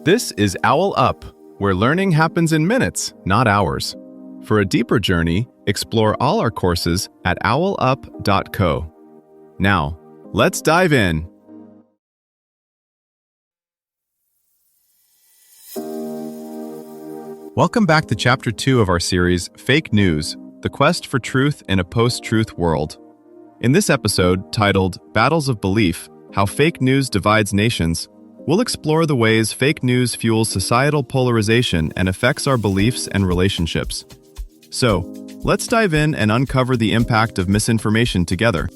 This is OwlUp, where learning happens in minutes, not hours. For a deeper journey, explore all our courses at owlup.co. Now, let's dive in. Welcome back to Chapter 2 of our series, Fake News, The Quest for Truth in a Post-Truth World. In this episode, titled Battles of Belief, How Fake News Divides Nations, we'll explore the ways fake news fuels societal polarization and affects our beliefs and relationships. So, let's dive in and uncover the impact of misinformation together.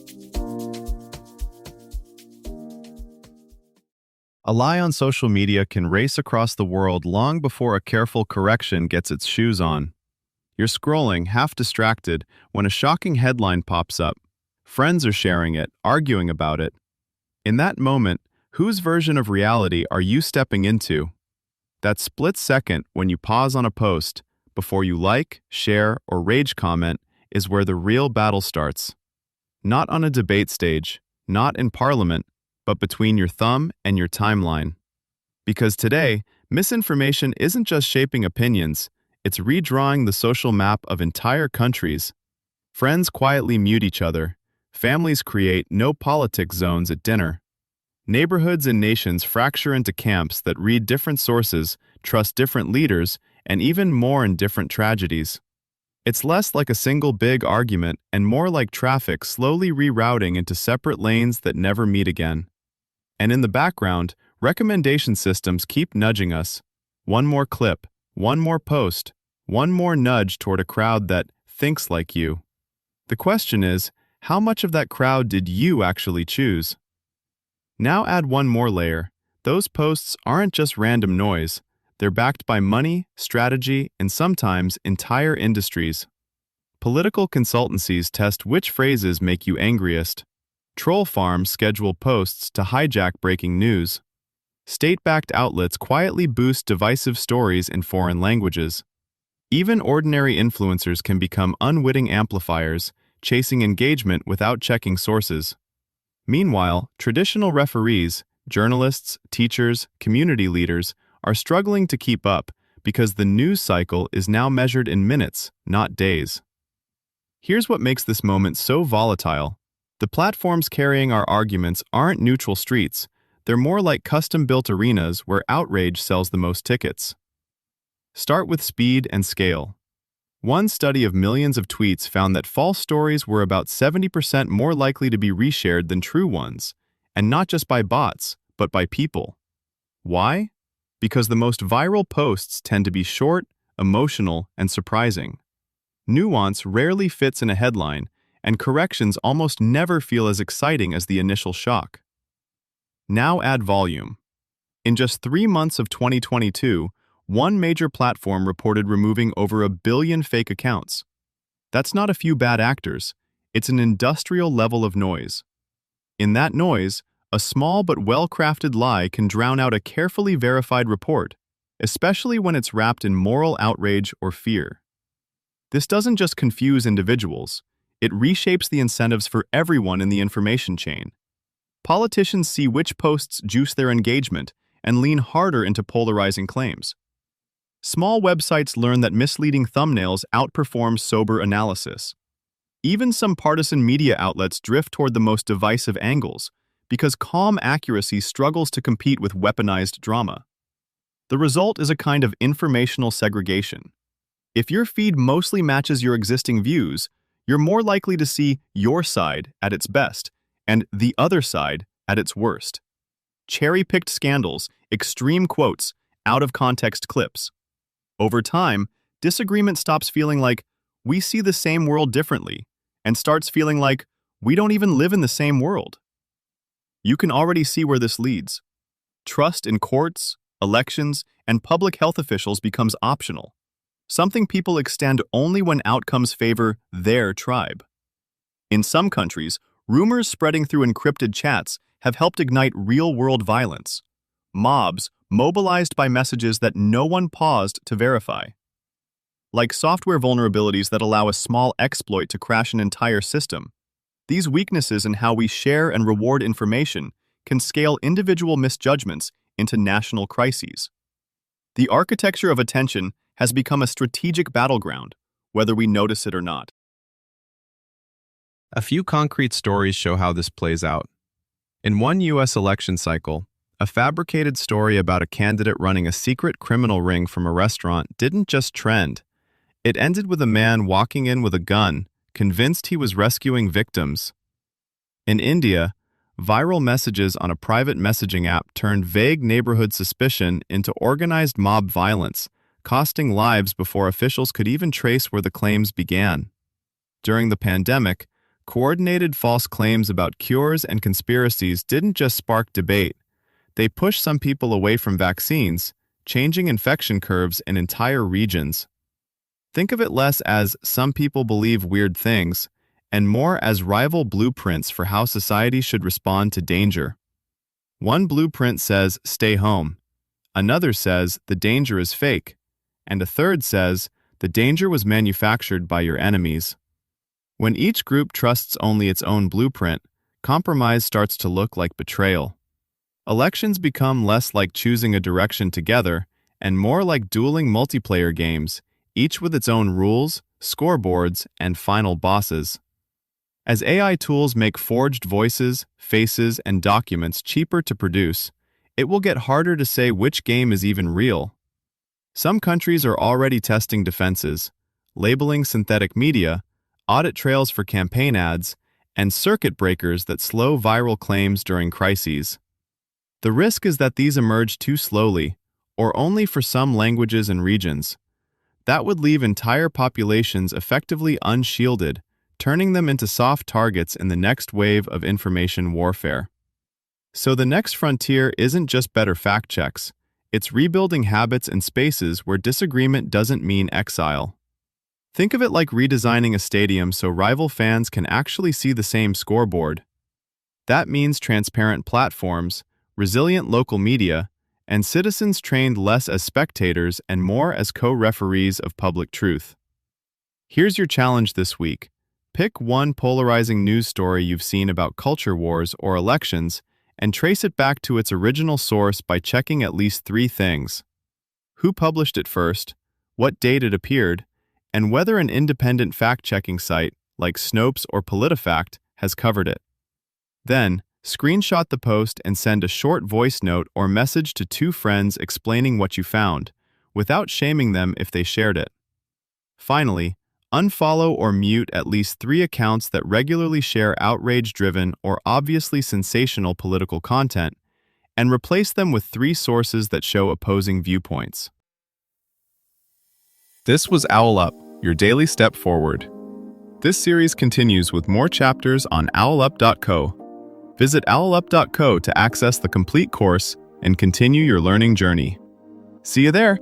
A lie on social media can race across the world long before a careful correction gets its shoes on. You're scrolling, half distracted, when a shocking headline pops up. Friends are sharing it, arguing about it. In that moment, whose version of reality are you stepping into? That split second when you pause on a post, before you like, share, or rage comment, is where the real battle starts. Not on a debate stage, not in Parliament, but between your thumb and your timeline. Because today, misinformation isn't just shaping opinions, it's redrawing the social map of entire countries. Friends quietly mute each other. Families create no politics zones at dinner. Neighborhoods and nations fracture into camps that read different sources, trust different leaders, and even mourn different tragedies. It's less like a single big argument and more like traffic slowly rerouting into separate lanes that never meet again. And in the background, recommendation systems keep nudging us. One more clip, one more post, one more nudge toward a crowd that thinks like you. The question is, how much of that crowd did you actually choose? Now add one more layer. Those posts aren't just random noise. They're backed by money, strategy, and sometimes entire industries. Political consultancies test which phrases make you angriest. Troll farms schedule posts to hijack breaking news. State-backed outlets quietly boost divisive stories in foreign languages. Even ordinary influencers can become unwitting amplifiers, chasing engagement without checking sources. Meanwhile, traditional referees, journalists, teachers, community leaders are struggling to keep up because the news cycle is now measured in minutes, not days. Here's what makes this moment so volatile. The platforms carrying our arguments aren't neutral streets. They're more like custom-built arenas where outrage sells the most tickets. Start with speed and scale. One study of millions of tweets found that false stories were about 70% more likely to be reshared than true ones, and not just by bots, but by people. Why? Because the most viral posts tend to be short, emotional, and surprising. Nuance rarely fits in a headline, and corrections almost never feel as exciting as the initial shock. Now add volume. In just 3 months of 2022, one major platform reported removing over 1 billion fake accounts. That's not a few bad actors, it's an industrial level of noise. In that noise, a small but well-crafted lie can drown out a carefully verified report, especially when it's wrapped in moral outrage or fear. This doesn't just confuse individuals, it reshapes the incentives for everyone in the information chain. Politicians see which posts juice their engagement and lean harder into polarizing claims. Small websites learn that misleading thumbnails outperform sober analysis. Even some partisan media outlets drift toward the most divisive angles, because calm accuracy struggles to compete with weaponized drama. The result is a kind of informational segregation. If your feed mostly matches your existing views, you're more likely to see your side at its best and the other side at its worst. Cherry-picked scandals, extreme quotes, out-of-context clips. Over time, disagreement stops feeling like, we see the same world differently, and starts feeling like, we don't even live in the same world. You can already see where this leads. Trust in courts, elections, and public health officials becomes optional, something people extend only when outcomes favor their tribe. In some countries, rumors spreading through encrypted chats have helped ignite real-world violence. Mobs mobilized by messages that no one paused to verify. Like software vulnerabilities that allow a small exploit to crash an entire system, these weaknesses in how we share and reward information can scale individual misjudgments into national crises. The architecture of attention has become a strategic battleground, whether we notice it or not. A few concrete stories show how this plays out. In one U.S. election cycle, a fabricated story about a candidate running a secret criminal ring from a restaurant didn't just trend. It ended with a man walking in with a gun, convinced he was rescuing victims. In India, viral messages on a private messaging app turned vague neighborhood suspicion into organized mob violence, costing lives before officials could even trace where the claims began. During the pandemic, coordinated false claims about cures and conspiracies didn't just spark debate. They pushed some people away from vaccines, changing infection curves in entire regions. Think of it less as some people believe weird things, and more as rival blueprints for how society should respond to danger. One blueprint says, "Stay home." Another says, "The danger is fake." And a third says, "The danger was manufactured by your enemies." When each group trusts only its own blueprint, compromise starts to look like betrayal. Elections become less like choosing a direction together and more like dueling multiplayer games, each with its own rules, scoreboards, and final bosses. As AI tools make forged voices, faces, and documents cheaper to produce, it will get harder to say which game is even real. Some countries are already testing defenses, labeling synthetic media, audit trails for campaign ads, and circuit breakers that slow viral claims during crises. The risk is that these emerge too slowly, or only for some languages and regions. That would leave entire populations effectively unshielded, turning them into soft targets in the next wave of information warfare. So the next frontier isn't just better fact checks, it's rebuilding habits and spaces where disagreement doesn't mean exile. Think of it like redesigning a stadium so rival fans can actually see the same scoreboard. That means transparent platforms, resilient local media, and citizens trained less as spectators and more as co-referees of public truth. Here's your challenge this week. Pick one polarizing news story you've seen about culture wars or elections and trace it back to its original source by checking at least 3 things: who published it first, what date it appeared, and whether an independent fact-checking site like Snopes or PolitiFact has covered it. Then, screenshot the post and send a short voice note or message to 2 friends explaining what you found, without shaming them if they shared it. Finally, unfollow or mute at least 3 accounts that regularly share outrage-driven or obviously sensational political content, and replace them with 3 sources that show opposing viewpoints. This was OwlUp, your daily step forward. This series continues with more chapters on OwlUp.co. Visit OwlUp.co to access the complete course and continue your learning journey. See you there!